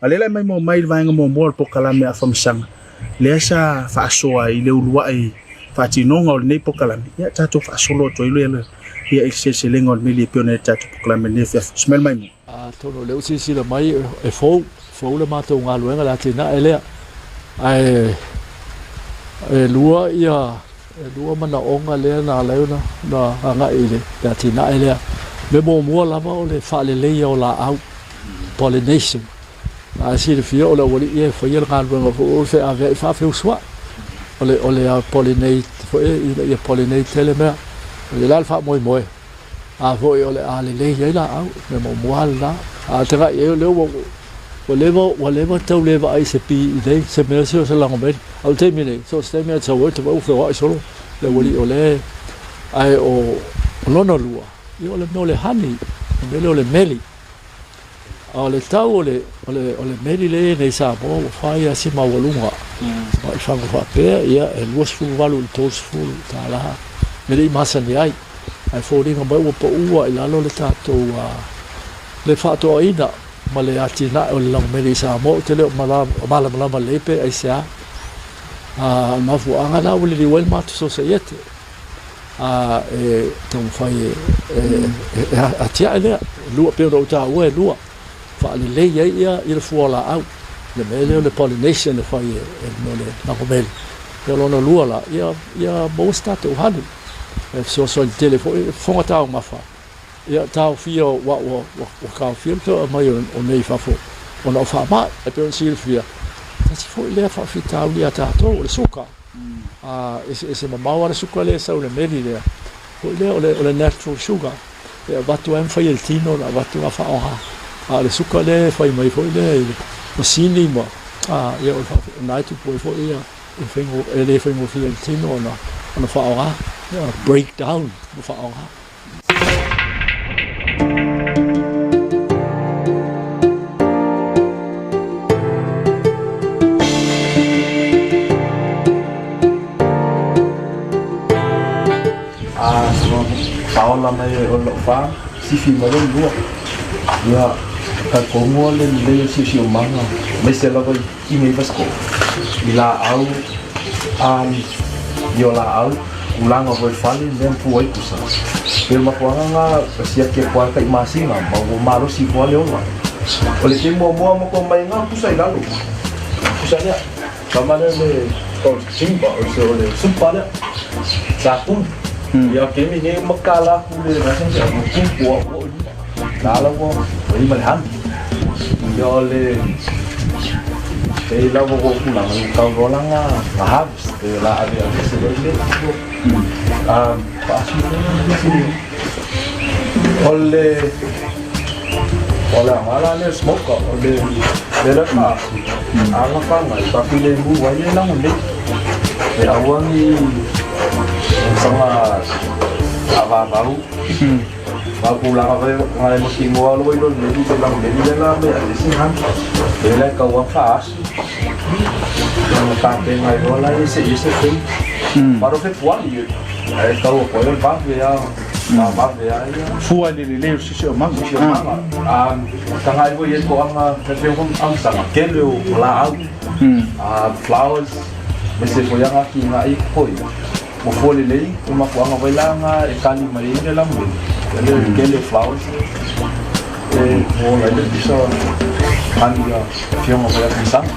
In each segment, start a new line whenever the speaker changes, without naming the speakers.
alela mai mo mai vai mo mo po kala me afamsang le sa fa soa I le ulua I fa tinonga o nei po kala ya tato fa solo to ile ia se lengo me le pione tato po kala me ne fa smell mai mo
tono le usi la mai e fo le mato nga luenga la tina ele ai lua ia lua mana onga le na leuna na anga ile la tina ele me mo la ma o le fa le o la au pollination a si le fio la wali ia fa ia nga luenga fo fe ave fa fe uswa o le pollinate fo ia pollinate tele me le la fa moi a fo o le a le ia la au me mo la a te ga eu le whatever tau le va ai se pi dei se me se la ngombe au te mine so ste me so wo te wo fo solo le wali ole ai o lono lua io le no le hani le meli o le tau ole meli le nei sa bo fa ia si ma walunga ai fa ko fa pe ia e luas fu valu tos fu ta la me le masa ni ai fo ringa ba wo po ua ila lo le tato le fato ina ma le atina o le lang meri sa mo te le mala lepe ai sa ma fu anga la le wel mat societe e ton fai atia ele lua pe do ta o lua fa le ia il fu la au le mele le pollination le fai e no le na comel pe lo no lua la ia bo stato hanu e so il telefono fonga ta ma fa ia tau fio wa ka fio to mai o nei fa fo ona fa ma e pe si fia si fo le fa fita u ia ta to le suka ese ma wa suka le sa le meli le o le natural sugar e va tu en fa il tino la va tu fa le suka le fa mai fo le o sini mo ia o fa nai tu po fo ia e fengo le fengo fi il tino ona fa breakdown fa
Paola mai o lo fa si fi ma lo lua ia ka kongo le si o manga mai se la vai ki me vasco ila au io la au ulanga voi fali nem pu ai kusa per ma kwanga sia ke kwa kai masina ma lo si kwa le ona o le ke mo ko mai nga kusa ila lo kusa ya kama le ko simba o se o le simpa le sa pun ya ke mi ne makala ku le na sen ja ku ko la la ko ri mal han yo le e la ko ku la ka ro la nga ha la avea se le ole mala le smoke ole le ka ala ka ngai ka pile bu wa ye la ngai e awangi sama ava baru baru la ave ngai mo ki mo lo lo le di la me a sin han le ka wa fa no ta pe ngai ro la ese fe para fe puali e ka o po el ba ya ma ya
fua le si ma
ka ngai wo ye ko anga fe ang sama ke le la au flowers me se foi anga ki ngai ko mo fole le ma ko anga vai la nga e kali mai le la mo le ke le flowers e mo la le bisa anga fiona vai la sang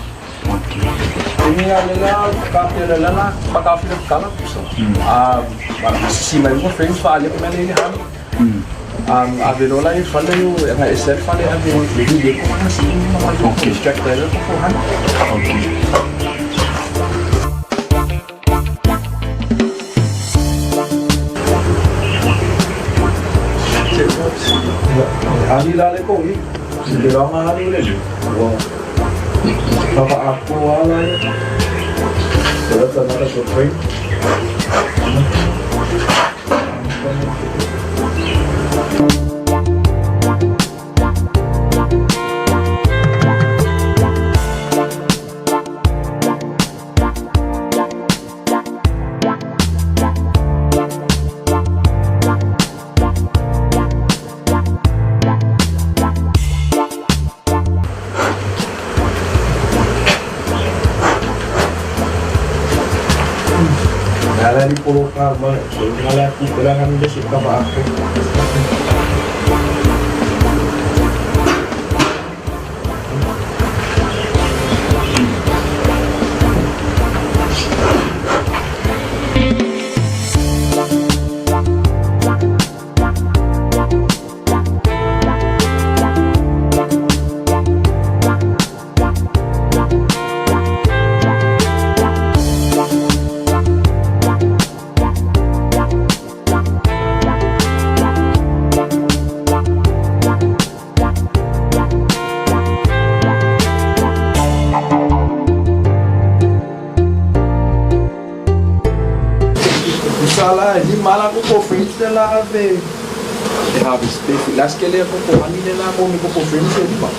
ini adalah kafe lala pakai film kalah so si mai mo friends fa ale ko mele ni han averola e fale yo na esel fale ave mo video ko si ma ko check there ko han ali la le ko ni de la ma ali le Papa aku wala ya. Terus ada surprise. Dari pulau kama, ngala aku kelangan besi kama aku. Salah, ini malah aku conference lah ave. Habis perfect. Last kali aku ani nila mo ko conference di ba?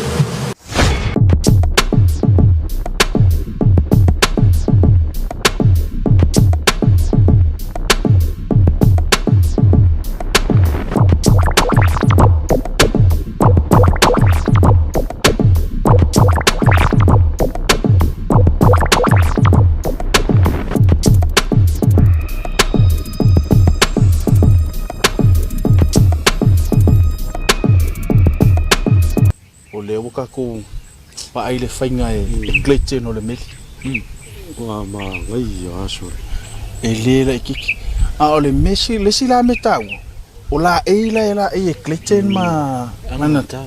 Leo kako pa ai le fainga e glitch no le meli.
Wa ma ngai aso.
E le la kiki. A o le mesi le sila metau. O la e glitch ma
Anata.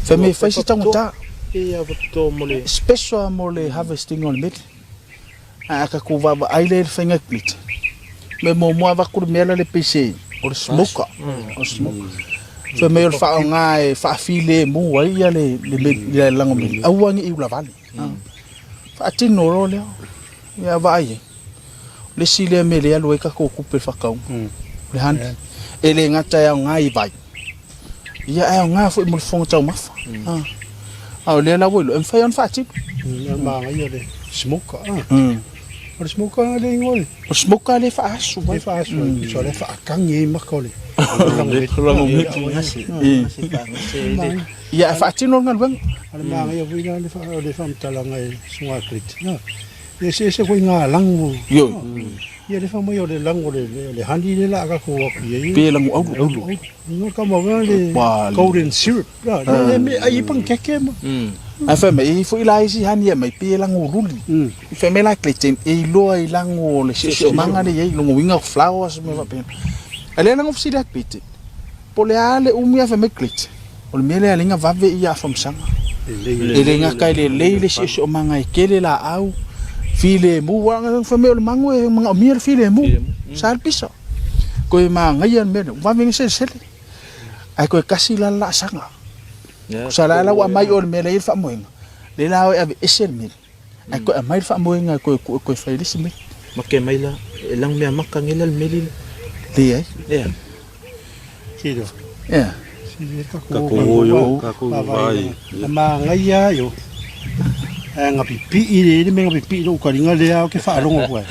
Fa me fa si tangata.
E ava to mole.
Special mole harvesting on meli. A kako va ai le fainga glitch. Me mo ava kur mela le pese. O le smoker. O smoker. Fa me fa nga e fa file mo ai ya le lango mi awangi I ula vale fa tino ro le ya vai le sile me le alo ka ko kupe fa kau le han ele ngata ya nga I vai ya ai nga fo mo fong tau mafa le la wo em fa yon fa ti
Ma ngai le smoke. O smoke le ngol.
o smoka le fa asu
Vai fa aso. So le fa kangi makole.
ya fa tino ngal bang
Ale ma ngai vui le fa talanga e sunga krit. Ya se ko nga lang.
yo
Ya le fa mo yo le lang le handi le la ka ko ye.
pe lang au
No ka mo le golden syrup. Le me ai pang keke mo.
a fa me fo ila isi han ya mai pe lang ruli fa me la klechen e lo ai lang o le se manga le ye lo winga flowers me va pe ale lang of sidak pite pole ale umia fa me klet o le mele alinga vave ia from sanga ele nga kai le se manga e kele la au file mu wanga fa me o mango e manga mir file mu sal piso ko ma ngayan me va venir se ai ko kasi la sanga sala la wa mai o le mele fa moinga le la o ave esel mil ai ko mai fa moinga ko fa ilisi me
Makke mai la lang me makang ilal melil.
le ai
Ya. Kido.
ya
Kako yo, kako vai. Ma ngai ya yo. Nga pipi ile me nga pipi do ka ringa le au ke fa longo ko.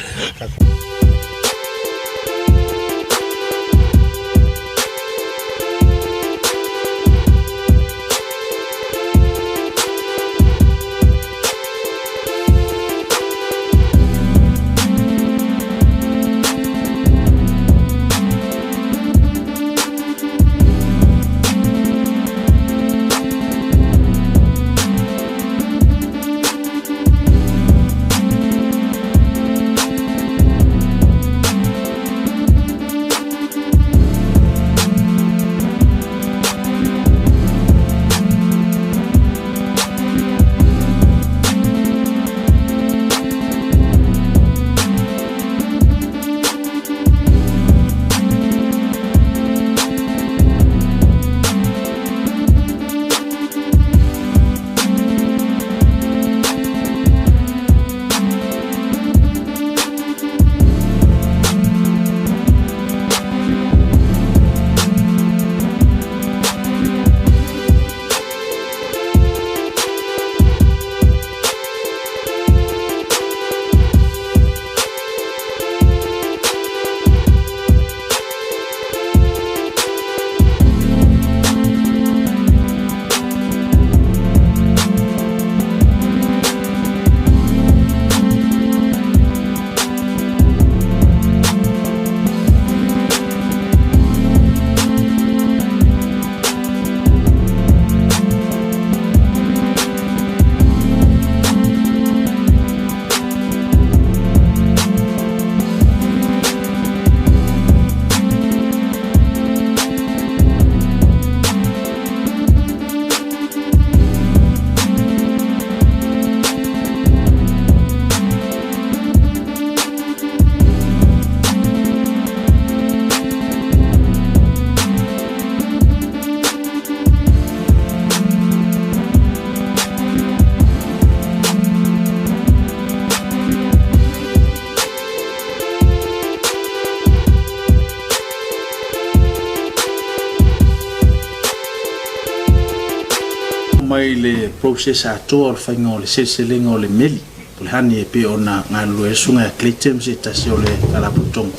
mai le process ato o whainga o le seselenga o le meli. Le hani e pe ona ngā lue sunga Clayton se tasi o le kalaputonga.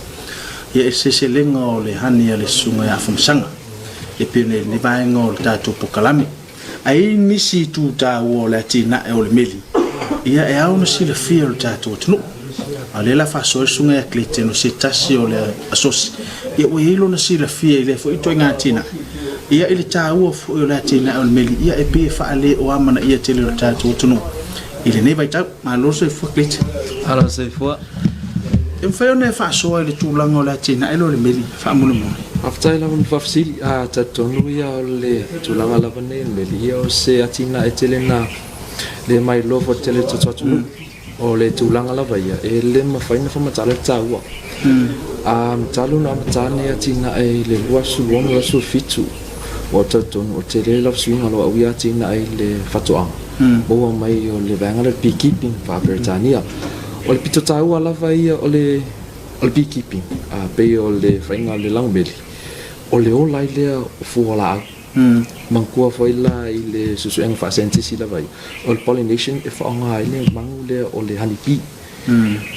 Ia e seselenga o le hani a le sunga a whamsanga. E pe ne vaenga o le tātou pokalami. Ai nisi tu tā o le atina e o le meli. Ia e au na sila fia o le tātou tunu. A le la whasoe sunga a Clayton o se tasi o le asosi. Ia ue hilo na sila fia i le fo ito i ngā tina. Ia i le tā ua fo o le atina o le meli. Ia e pe whaale o amana ia tele o le tātou tunu. Ile nei vai tau, ma lo se fua klete.
Ala se fua.
E mwhai ona e whaasoa i le tūlanga o le atina, e lo le meli, whaamuna mone.
Aftai lava ni whafsiri, a tatonu ia o le tūlanga lava nei meli. Ia o se atina e tele na le mai lovo tele tatuatunu. O le tūlanga lava ia, e le mawhaina whamatala tāua. A mtalu na matane atina e le luasu luono lasu fitu. O tatonu, o tele lava suinga loa ui atina e le whatoanga. Boa mai o le vanga le beekeeping fa Britania. O le pito tau lava ia o le beekeeping. A pe o le whainga le langbeli. O le ola i lea o fuala au. Mankua whaila i le susuenga wha sentisi lava ia. O le pollination e whaonga i le mangu lea o le honeybee.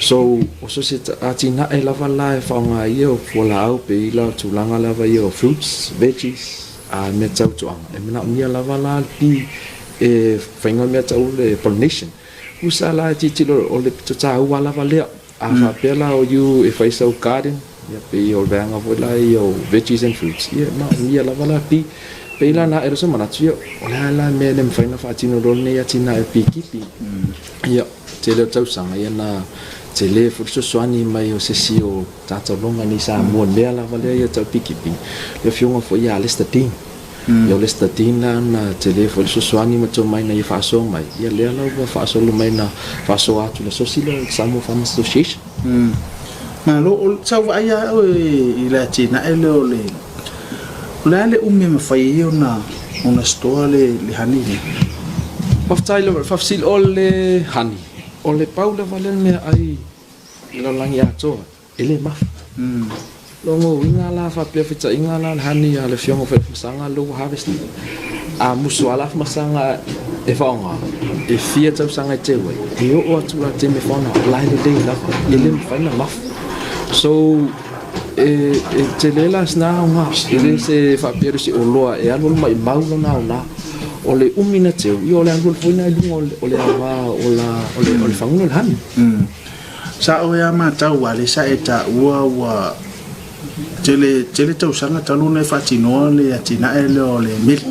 So, o so se atina e lava la e whaonga ia o fuala au pe i la tūlanga lava ia o fruits, veggies, a me tau tuanga. E mena unia lava la pi e whainga mea tau le pollination. Usa la titilo o le pito tau ala valea. A whapela o you e whaisa o garden. Ia pe o veanga voila i o veggies and fruits. Ia ma mia la vala pi. Pe ila na erosa manatu ia. O la la mea le mwhaina whaatino rone ia tina e pi kipi. Ia te leo tau sanga ia na te le furiso soani mai o sesi o tata longa ni sa mua mea la valea ia tau pi kipi. Leo fionga fo ia alesta ting. Ia le statina na tele fo le sosoani ma to mai na i faso mai ia le ala wa faso lo mai na faso atu le sosilo Samoa Farmers Association
ma lo o tau ia o i la tina e le umi ma fai ona stoa le hani
Paftai lo fafsil o le hani o le paula vale me ai lo langi ato ele maf longo winga la fa pe fita inga la hani ya le fiongo fe masanga lo harvest a musu ala masanga e faonga e fia tau sanga te we e o atu la te me fauna la le dei la ele me faina maf so te le las na nga ele se fa pe si o loa e alo mai maulo na o le umina te o le angol foi na o le ava o le fanguno le hani
sa o ya ma tau wale sa eta ua tele tau sanga taluna e whatinoa le atina e leo le mili.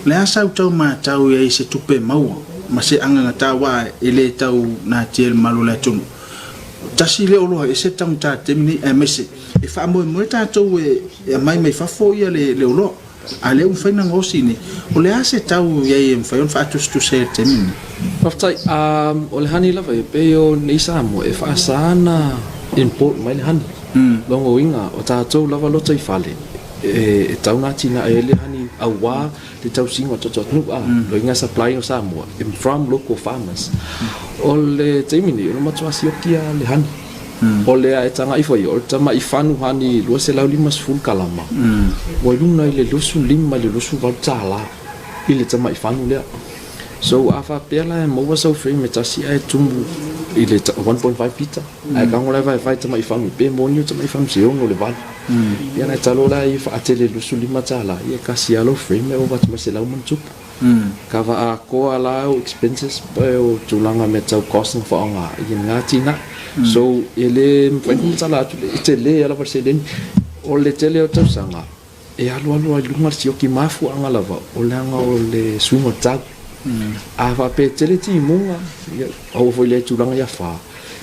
Le asau tau ma tau e se tupe maua, ma se anganga tawa e le tau na tiel malu le tunu. Tasi le oloha e se tau ta temini e mese, e wha moe tātou e mai whafo ia le oloha. A leo mwhaina ngosi ni, o le ase tau e mwhaion whaatustu se temini.
Whaftai, o le hani lava e peo nisa mo e whaasana import mai le hani. Longo inga o tātou lava lota i whale e tau ngā tina e le hani a wā le tau singa to nu lo inga supply o Samoa from local farmers o le teimini o matua siokia le hani o le e tanga i whai o tama i whanu hani lua se lau 5 kalama o luna i le lusu 5 le lusu valtala i le tama i whanu lea so a whapela e maua sau frame me tasi e tumbu i le 1.5 pita ai kangola vai tama i whanu pe monio tama i whanu se ono le vale ia na talo la i whaatele lusu 5 tala i e kasi alo frame e o vatuma se lau mantupu ka wa a koa la o expenses pe o tulanga me tau cost ng whaonga i ngā tina so i le mwhainuma tala atu i te le ala var se leni o le tele o tau sanga e alu ai lunga si o ki mafu anga lava o le anga o le swingo tau a fa pe tele ti munga o foi le tulanga ya fa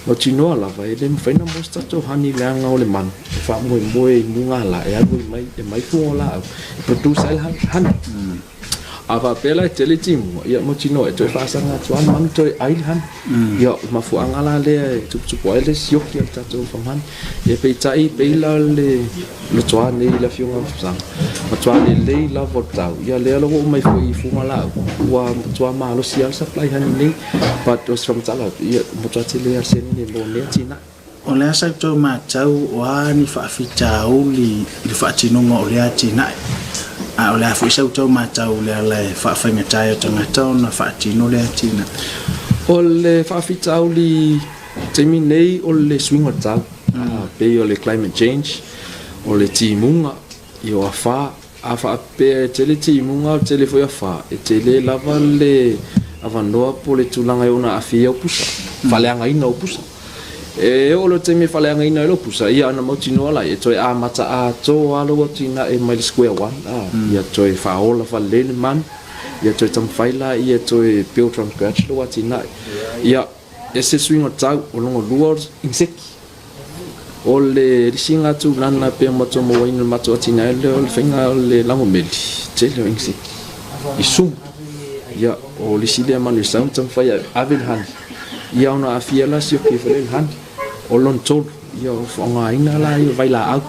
no tino la va ele mfaina mosta to hani langa o le man fa mo munga la e alu mai fu la produce al han a fa pe la tele ti mo ya mo tino e to fa sanga tuan man to ai han ya ma fu anga la le tu ele si o ki ta to fa man e pe tai pe la le tuan ni la fiunga sang ma tuan le la votau ya le lo mai fu la wa tuan ma lo si al supply han ni but was from tala ya mo tuan le ar sen ni mo le tina
o le asa to ma tau o ani fa fita uli le fa tino o le tina a o le afu isa utau matau le ala e whaafainga tai o tangata o na whaatino le atina.
O le whaafitau li temi nei o le swing o tau. Pei o le climate change, o le timunga, i o a wha tele timunga o tele foi a wha, e tele lava le avanoa po le tulanga e ona awhia o pusa, whaleanga ina o pusa. E o lo temi whaleanga ina o pusa, ia ana mautinoa lai, e toi a mata a tō alo o tina e mai le square one, ia toi whaola whalele man, ia toi tamwhaila, ia toi build from scratch lo tina, ia e se swing o tau, o longo lua inseki. O le risinga tu lana pe mato mo waina mato atina le o le whainga o le lango meli, tele o inseki. I sum, ia o le sile manu i saun tamwhai avel hani. Ia ona a fiala si o ke whalele hani. O lon tolu, ia o whaonga ina la i o vaila au.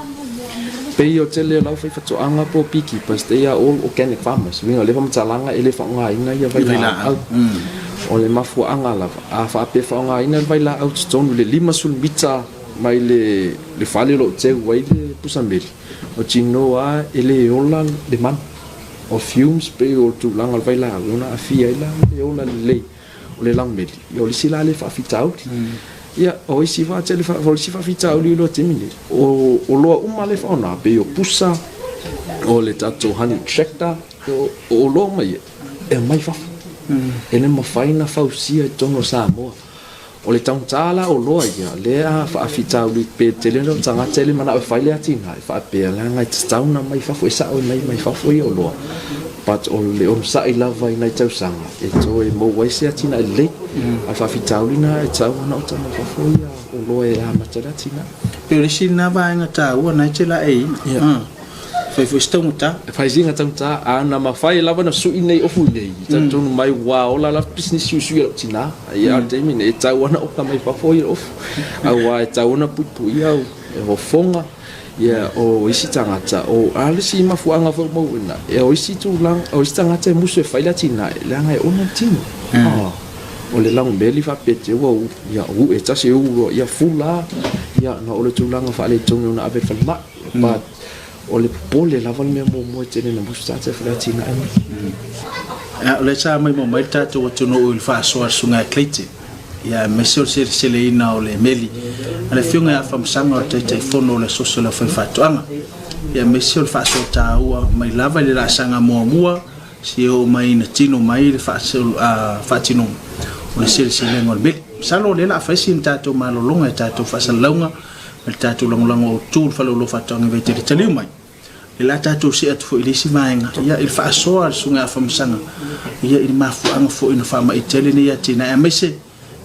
Pei o tele lau whai whatoanga po beekeepers, te ia all organic farmers. Winga le whamatalanga e le whaonga ina i o vaila au. O le mafuanga lava, a whaape whaonga ina le vaila au tonu le 5 sulmita mai le fale lo te wai le pusameli o tino a ele ola le man o fumes pe o tu langa vai la ona afia ila le ola le o le lang meli o le sila le fa fitau ia o isi va tele fa o isi fa fitau lo temini o lo uma le fa ona pe o pusa o le tato hani tractor o lo mai e mai fa ele ma faina fausia tono sa mo o le tautala o loa ia le a whaafitau li pe tele no tanga tele mana o whaile atina e whaapea la ngai tauna mai whafo e sao mai whafo i o loa but o le o msa i lava i nai tausanga e to e mo waise atina e le a whaafitau li na e tau na o tana whafo i o loa e a matara atina
Pero le sina vaenga ta ua nai te la e fai fo stau muta
fai zinga tauta ana ma fai lava na sui nei ofu nei tonu mai wa ola la business yu yu tina ia te mine e tau ana o mai whafo i ofu a wa e tau ana pupu ia o fonga ia o isi tangata o alisi mafuanga fo mo ina e o isi tu lang o isi tangata e musu e fai la tina e langa e ona tino o le lang beli fa pete wo ia u e tasi u ia fula ia na o le tu langa fa le tonu na ave fa ma but o le pole lava le mea mo tene na musu tate whalatina ai.
O le sa mai mo mai tato o tuno o il whaasoa sunga e kleite. Ia mesio sele ina o le meli. Ale whiunga e awhamsanga o teitei whono o le soso le whai whatuanga. Ia mesio le whaasoa tā ua mai lava le rasanga mua si o mai na tino mai le whaatino o le sele ngol meli. Salo le la whaisi in tato malolonga e tato whaasalaunga le tato langolango o tūl whalolo whatuanga vei te taliu mai. Le la tato si atu fo ilisi vaenga. Ia il whaasoa sunga a whamsanga. Ia il mafuanga fo ina whama i tele ni ia tina. Ia meise,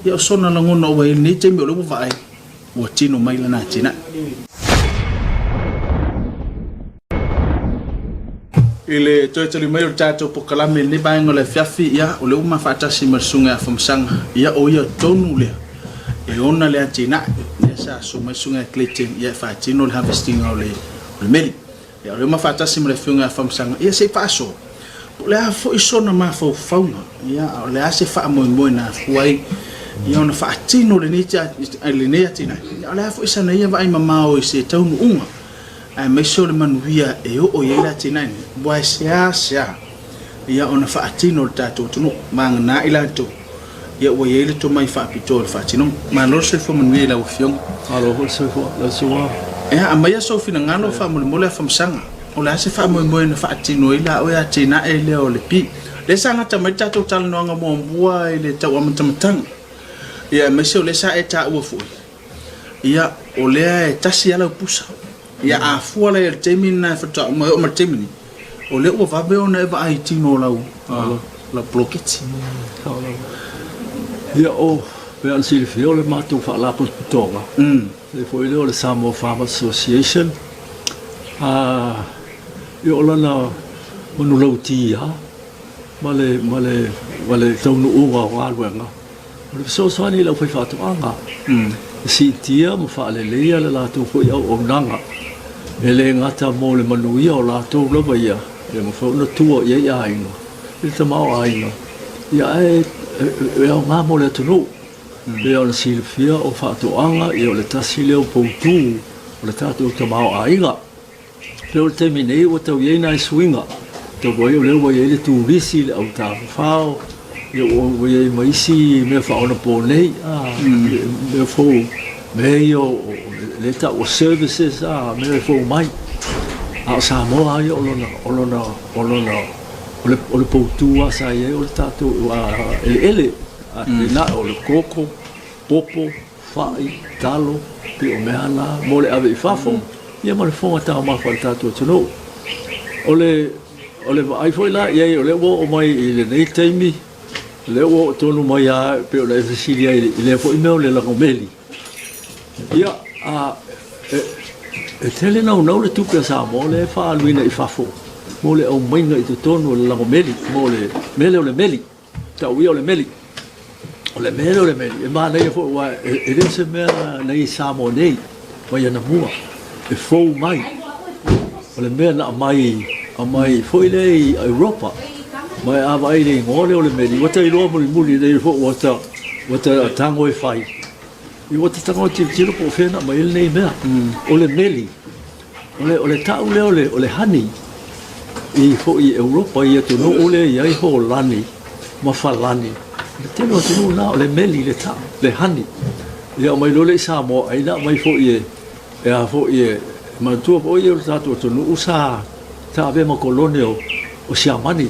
ia o sona langona o waili ni te mi o lewa vae. Ua tino mai lana tina. Ile toi taliu mai o tato po kalame ni vaenga le fiafi ia o lewa mawhatasi ma sunga a whamsanga. Ia o ia tonu lea. E ona lea tina. Sa so mai sunga klete ia fa tino le harvesting o le meli ia le mafatasi mo le fiunga famsanga ia se paso le a fo isona ma fo fauna ia le a se fa mo na fuai ia ona fa tino le nita le neatina ia le a fo isana ia vai mama o se taunu unga ai me so le manuia e o ia la tina ni boa sia ia ona fa tino le tato tunu mangna ila to ia o ele to mai fa pitol fa tino ma lo se fo manuia la fiong
alo ho se fo la soa
e a mai so fina ngano fa mo le fa msanga o la se fa mo na fa tino ila o ya tina e le o le pi le sanga ta mai tato tal no nga mo bua ile ta wa mtamatang ia me se le sa e ta o fo ia o le e tasi ala pusa ia a fu le temina fa ta mo o temini o le o va be ona e va ai tino la la bloquete
ia o pe an sil fio le matu fa la tonga le foi le Samoa Farmers Association io lana onu lauti ha male tonu uwa wa luenga le so ni la foi fatu anga si tia mo fa le la tu foi au onanga ele ngata mo le manuia o la tu lo ia e mo fa no tu ia ainga il tamao ainga ia e nga mo le tunu le ona silfia o fatoanga e o le tasi leo poutu o le tatu tamao ainga le o termine o tau iena i swinga to boy le boy le tu risi le au ta fao yo boy mai si me fa ona po nei me fo me yo le ta o services me fo mai a sa mo ai olona o le poutua sa ye o le tatu ele na o le koko popo fai talo pe o meana mo le ave fafo ia mo le fonga ta ma fa tatu tino o le ai foi la ye o le wo o mai le nei taimi le wo tonu mai a pe o le fisilia le foi me o le la comeli ia a e tele no le tupe sa mo le fa luina I fafo mo le o mainga I te tonu le lango meli mo le mele o le meli ta ui o le meli e ma nei fo wa e le se mea nei sa mo nei mai ana mua e fo mai o le mea na mai fo ile Europa mai a vai le ngole o le meli wata I lo muli nei fo wata tango e fai I wata tango tiro po fena mai le nei mea o le meli o le tau le o le hani I fo I Europa I to no ole I ho lani ma falani le teno tino na o le meli le tau le hani ia mai lo le sa mo ai na mai fo I e fo I ma tu po I o tatu to no usa ta ave ma kolonio o siamani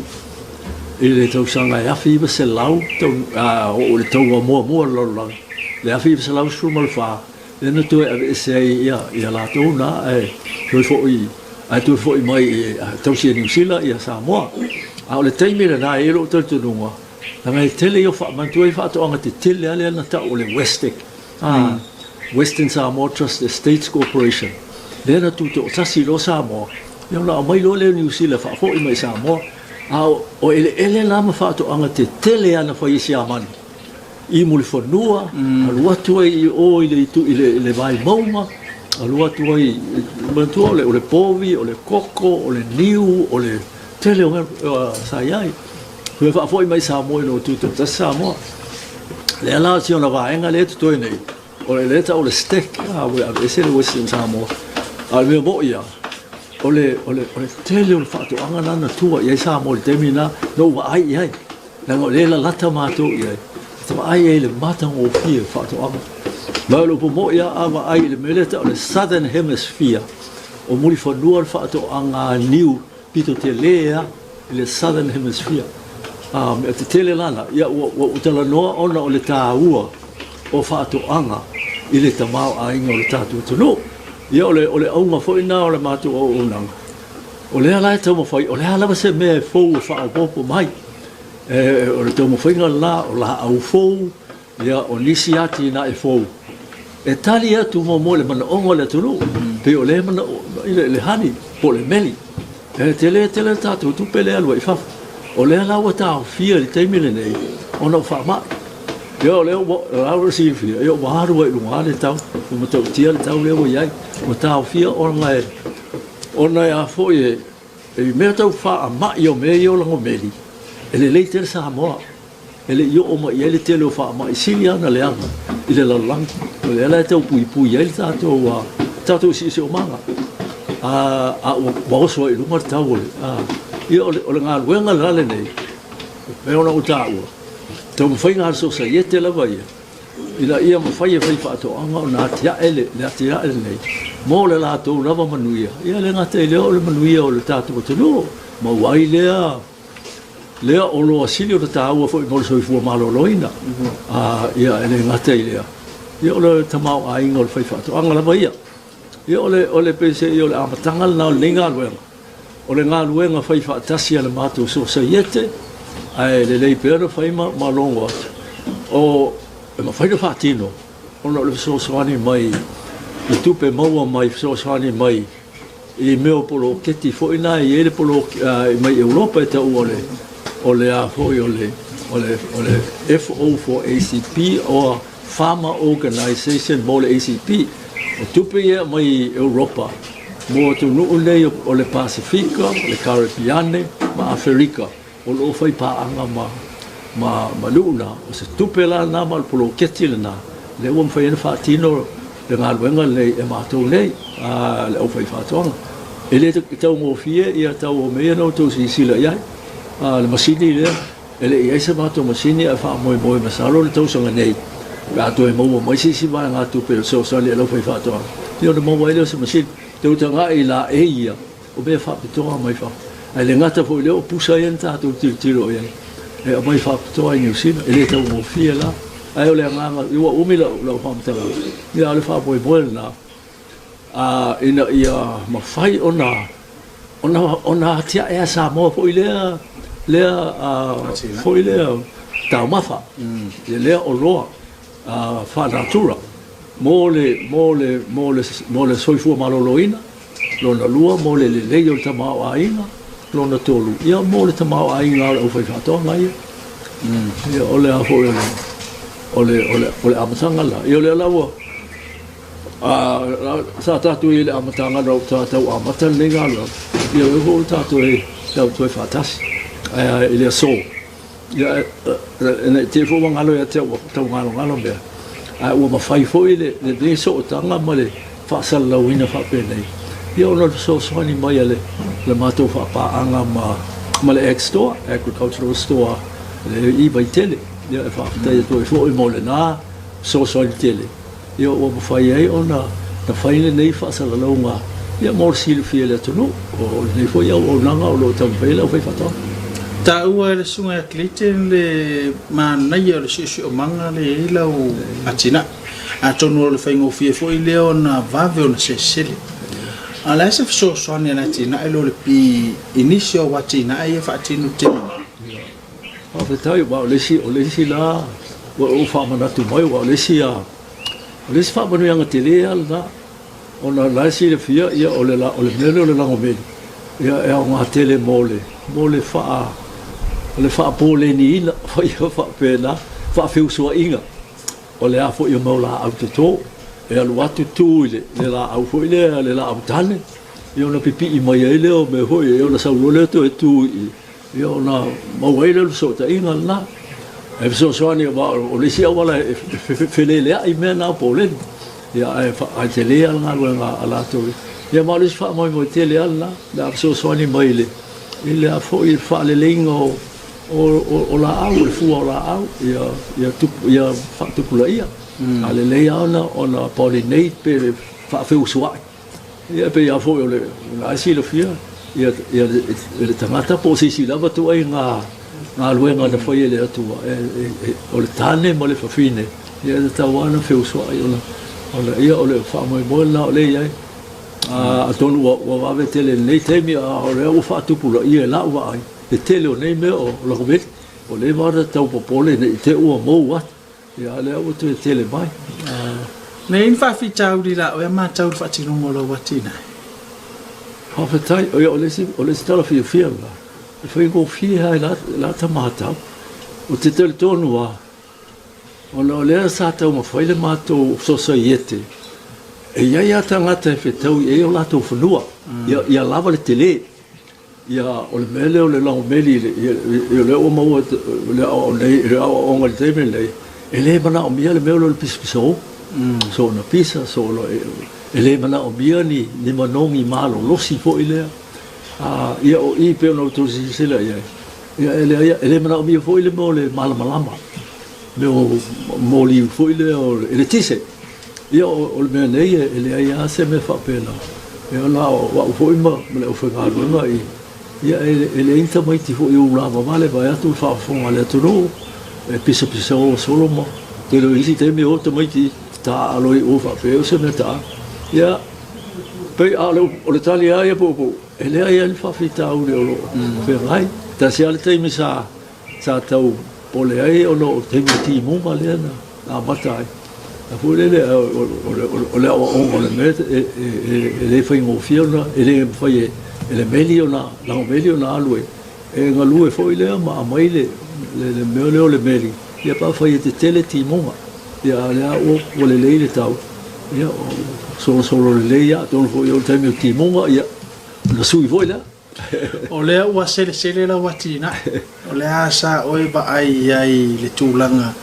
I le tau sanga ia fi se lau to o le tau mo lo le afi se lau su mal fa le no to e se ia la to na e fo I ai tu foi mai tau si New Zealand ia Samoa a le taimi le na e lo tu nunga la ngai tele yo fa man tu e fa to anga te tele ale na ta o le Westec Western Samoa Trust Estates Corporation le na tu to sasi lo Samoa yo la mai lo le New Zealand fa foi mai Samoa a o ele la ma fa to anga te tele ana fa isi amani I muli fonua alua tu e o ile tu ile vai mauma alua tu ai mantu o le povi o le koko o le niu o le tele o sai Hua fa foi mai sa mo no tu ta sa mo le ala si ona va enga le tu nei o le leta o le stick we ese le western sa mo al me bo ia o le tele o fa to anga na tu ia sa mo le termina no va ai la le la lata ma tu ia ta ai le mata o pia fa to anga ma lo po mo ia ava ai le meleta o le southern hemisphere o muli fa nuar fa to anga new pito te lea le southern hemisphere me te tele lana ia o tala noa ona o le tāua o whaato anga I le tamau a inga o le tātua tunu ia o le aunga fo ina o le mātu o unanga o le alai tau mawhai o le alawa se mea fau o wha o popo mai o le tau mawhai la o la au fau ia o nisi ati na e fau e tali atu mo le mana ongo le tunu pe o le mana le hani po le meli tele tātua tu pele alua I fafu o le ala wa tau fia le taimile nei ona fa ma yo le o si fia yo wa ru e lunga le tau o mo tau tia le tau le o yai o tau fia ona ya fo e me tau fa a ma yo me yo lango meli ele le ter sa mo ele yo o ma ele te lo fa ma silia na le anga ile la lang o le ala tau pui ele tatu si o manga a wa so e lunga tau ia o le ngā luenga lale nei me ona o tāua tau mawhai ngā so sa iete lawa ia ila ia mawhai e whai whaato anga o nā tia ele nei mō le lātou lawa manuia ia le ngā te leo le manuia o le tātou o tano ma wai lea o loa sili o le tāua fo I mō le soifua maloloina ia ele ngā te lea ia o le tamau a inga o le whai whaato anga lawa ia ia o le pese ia o le amatanga na o le ngā luenga o le ngā luenga whai whaatasi ala mātou so sa iete ai le lei pēra whai ma longo atu o e ma whai na whaatino o le so soani mai I tupe maua mai so soani mai I meo polo keti fo ina I ele polo mai Europa e ta o le a fo o le FO for ACP o Farmer Organization mo le ACP o tupe ia mai Europa mo tu no nei o le Pasifika, le Caribbean, ma Afrika, o lo fai pa anga ma luna, o se tupela na mal polo ketile na, le fai na fatino le ngā luenga le e mātou nei, le o fai whātonga. ele tau mo fie ia tau o mea no tau sila iai le masini le ele ia se mato masini a fa mo masalo le tau sanga nei ga to e mo mai si ba nga tu pe so le lo fai fa to io de mo vai le se masini tau tanga ila e ia o be fa to mai fa ele ngata fo le o pusa ia ta tu tiro ia e mai fa to ai ni sina ele tau mo fie la ai o le nga io o mi lo fa mtala ia le fa bo na ina ia mafai ona tia e sa mo foi le foi le tau mafa le o loa fa natura mo le soifu maloloina lo na lua mo le yo tamao aina lo na tolu ia mo le tamao aina o foi fato mai ia ole a foi ole amasanga la ia le lawa sa tatu ile amatanga ro tatu amatan lenga lo ia ho tatu e tatu e fatas ile so ia ne te fo ngalo ia te tau ngalo be a o ma fai fo ile le so tanga male fa sal la wina fa pe nei ia ono so ni mai le mato fa pa anga ma le store agricultural store le eBay tele ia fa te to fo mo le na so ni tele io o fai ai ona na fai nei fa sala longa ia mor sil fiele tonu o nei fo ia o nanga o lo tam vela o fai fato
ta ua le sunga kliten le mana ia le sisi o manga le ila o atina a tonu le fai ngo fie fo ile ona vave ona sesele ala se so ni na tina ilo le pi inicio watina ia fa tinu te
o fetai wa le si la o fa mana tu mai wa le si a le fa banu yang tele ala ona la si le fia ia ole mele ole la ngomeli ia e nga tele mole fa pole ni ina fa ia fa pena fa fiu so inga ole a fo ia mola au to e alu atu tu le la au fo le la au tane ia ona pipi i mai ele o me ho ia ona sa le to e tu ia ona mo ele so ta inga na e so ni ba o le sia wala felele ai me na pole ia ai tele ala nga ala to ia ma le fa mo tele ala da so ni mai le ile a fo il fa le lingo o la au le fu o la au ia fa tu kula ia ale le ona pollinate pe fa fe usua ia pe ia fo le ai si le fia ia le tamata po si la ba tu ai nga luenga da foi ele atua o le tane mo le fafine ia ta wana fe usua ona ia o le fa mo na o le ia a tonu wa va vetele nei temi o le o fa tu pula ia la wa ai le tele o nei me o lo vet o le vara tau popole nei te o mo wa ia le o te tele mai
nei fa fi tau di la o ma tau fa ti no lo watina
ha fetai o le stala fi la foi go fia la tamata o te tele tonu wa o le sa tau ma foi le mato societe e ia tangata fe tau e o lato funua ia lava le tele ia o le mele o le lao meli le o mau le o ngal teme le ele mana o mia le mele le piso so na pisa so ele mana o mia ni manongi malo lo si fo ile ia o i pe no to si sila ia ele mana o mia fo ile mo le malama le mo li fo ile o ele tise ia o le nei ele ia se me fa pena ia la o foi ma le o foi galo ma ia ele inta mai ti foi o la vale vai tu fa fo ale tu no pisa solo mo te lo isi te me o te mai ti ta aloi o fa pe o se me ta ia pe alo o le tali ia po ele ia il fa fita o le o fe vai ta se ale te mi sa tau po le ai o no te mi ti mo ma le na batai a fulele o le mete ele foi ngo fiona ele foi ele meliona la meliona alue e ngalue foi le ma mai le le meli ia pa foi te tele timonga ia o le tau ia solo le ia ton foi o temi timonga ia la sui foi la
o le ua sele la watina o le asa o ba ai le tulanga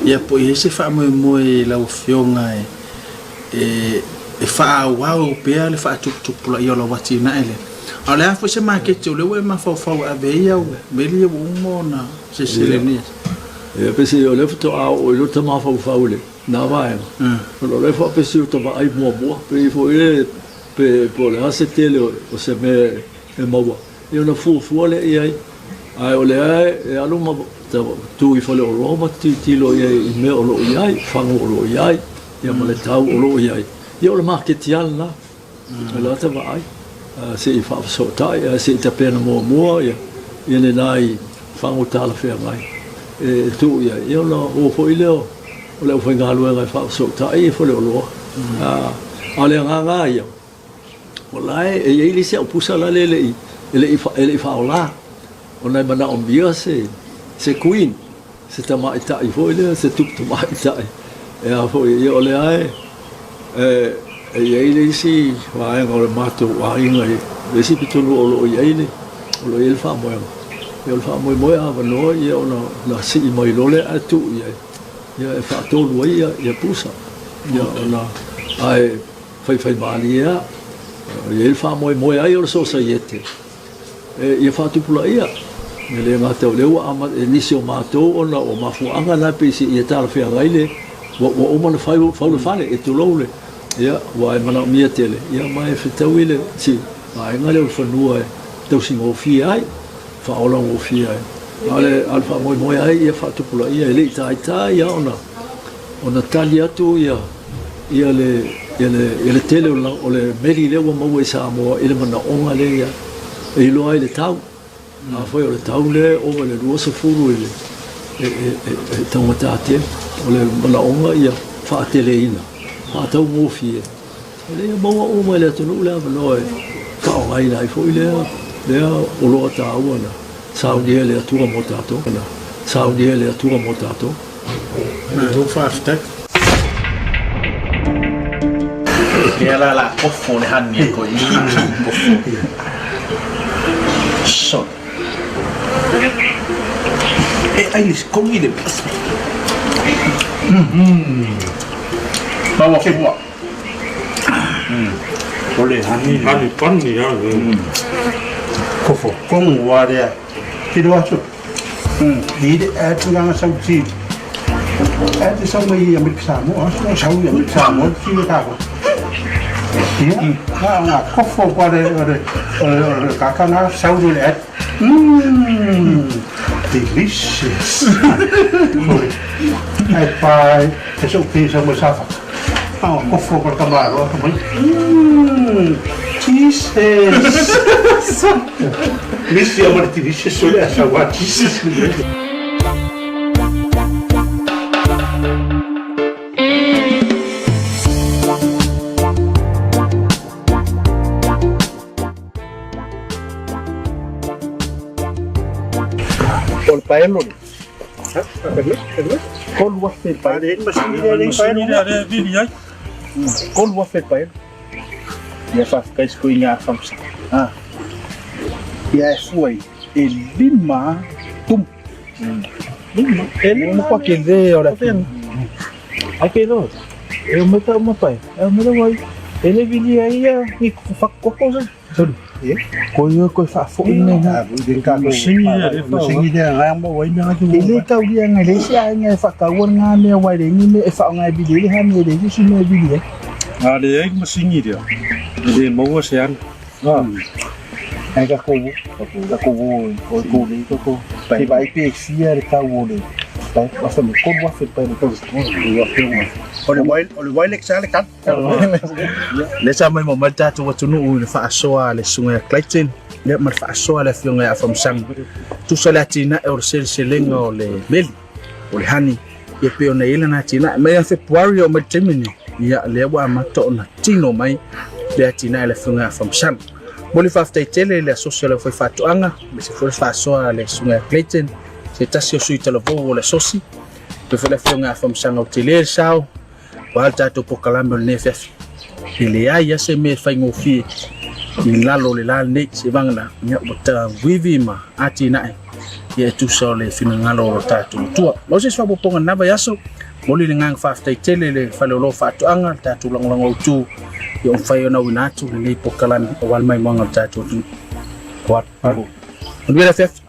ia po i se fa mo la fionga e fa wow pe le fa tup pula yo lo wati na ele ala fo se market le we ma fa ave ia me li mo na se le ni
e pe se o le foto a o lo tama fa le na vai lo le fa pe se o tama ai mo pe fo ile pe po le ase tele o se me e mo io na fu le ai o le e alu ma tu i fo le o roma ti lo ia me o lo ia fa o lo ia ia mo le tau o lo ia io le market na la ta vai se i fa so tai se ta pena mo ia le nai fa o ta la fe mai e tu ia io lo o fo ile o le fo ngalo e fa so tai fo le lo ale nga ia wallahi e ili se o pusa la le fa ola ona mana o bia se queen se ta mai ta i fo ile se tu mai ta e a fo io le ai e ele si vai agora mato vai ngai esse pitolo o ele fa mo eu fa mo a no ia ona la si mo lole atu ia fa tolo ia pusa ia ona ai fai balia ele fa mo ai o so saiete ia fa tu pula ia ele mato le o ama inisio mato ona o mafu anga na pisi ia tal fa gaile o mana fai e tu lole ia wa mana mia tele ia mai fitawile si ai ngale o fanua tau singo fi ai fa ola o fi ai ale alfa mo ai ia fa tupula ia ele ta ia ona talia tu ia le tele o le meri le mo e sa mo ele mana onga le ia e lo ai le tau a foi o le tau le o le rosa furu ele e tau mata te o le mana onga ia fa tele ina tau mo fie le mo o mo le tonu le no fa o ai lai foi le o lo ta ona sa dia le tua mo tato na sa dia le tua mo tato
do fast
ke la kofo le han ni ko i so e ai ko mi le Bawa ke buat.
Boleh hani pan ni ya. Kofo kong wa dia. Kilo asu. Ni de tu yang sau chi. Sau mai yang bersama, sau yang bersama chi ka ko. Dia na kofo kwa de kakak na sau de et. Delicious. Hai pai, esok pizza masafa. Kofo per kamaro, Jesus. Misi amar delicious sole asa wa Jesus.
Ol paelo. Kol wa fe pa
Ada mesin dia ada video.
Kol wa fe pa ya fa ka escoinha famsa ya foi lima tum ele não pode ver ora aquilo eu me tá uma pai eu me vai ele vinha aí e fa coisa Koyo ko fa fo ne na
Mesin dia ngang mo wai na tu.
ele ka dia ngai le sia ngai fa ka won nga me wai le ni me fa ngai bi le ha me le si me bi le
Ada yang mesin dia. Dia mau sian.
ai ka ko le ko pai bai pe sia ka wo le pai fa me ko wa fe pai ko
Oleh wai lek sale kan.
le sa mai mo mata tu tunu u fa soa le sunga Clayton le mar fa soa le fionga from sang tu salatina e or selenga o le meli o le hani e pe ona ile na tina me fa February o matemini ya le wa mato na tino mai le tina le fionga from sang boli fa ftai tele le social foi fa tuanga me se foi fa soa le sunga Clayton se tasio sui telo vo le sosi pe fa le fionga from sang o tele sao Walta to pokalambe le nefef. Ile ya se me fa ngofi. Inlalo le la ne se vangna nya bota wivima ati na. Ye tu so le fina ngalo ta tu. Mo se swa boponga na ba yaso. moli le ngang faftai tele le falolo fatuanga tatu langolango tu yo fai ona winatu le pokalani wal mai manga tatu wat pago. Ndira fef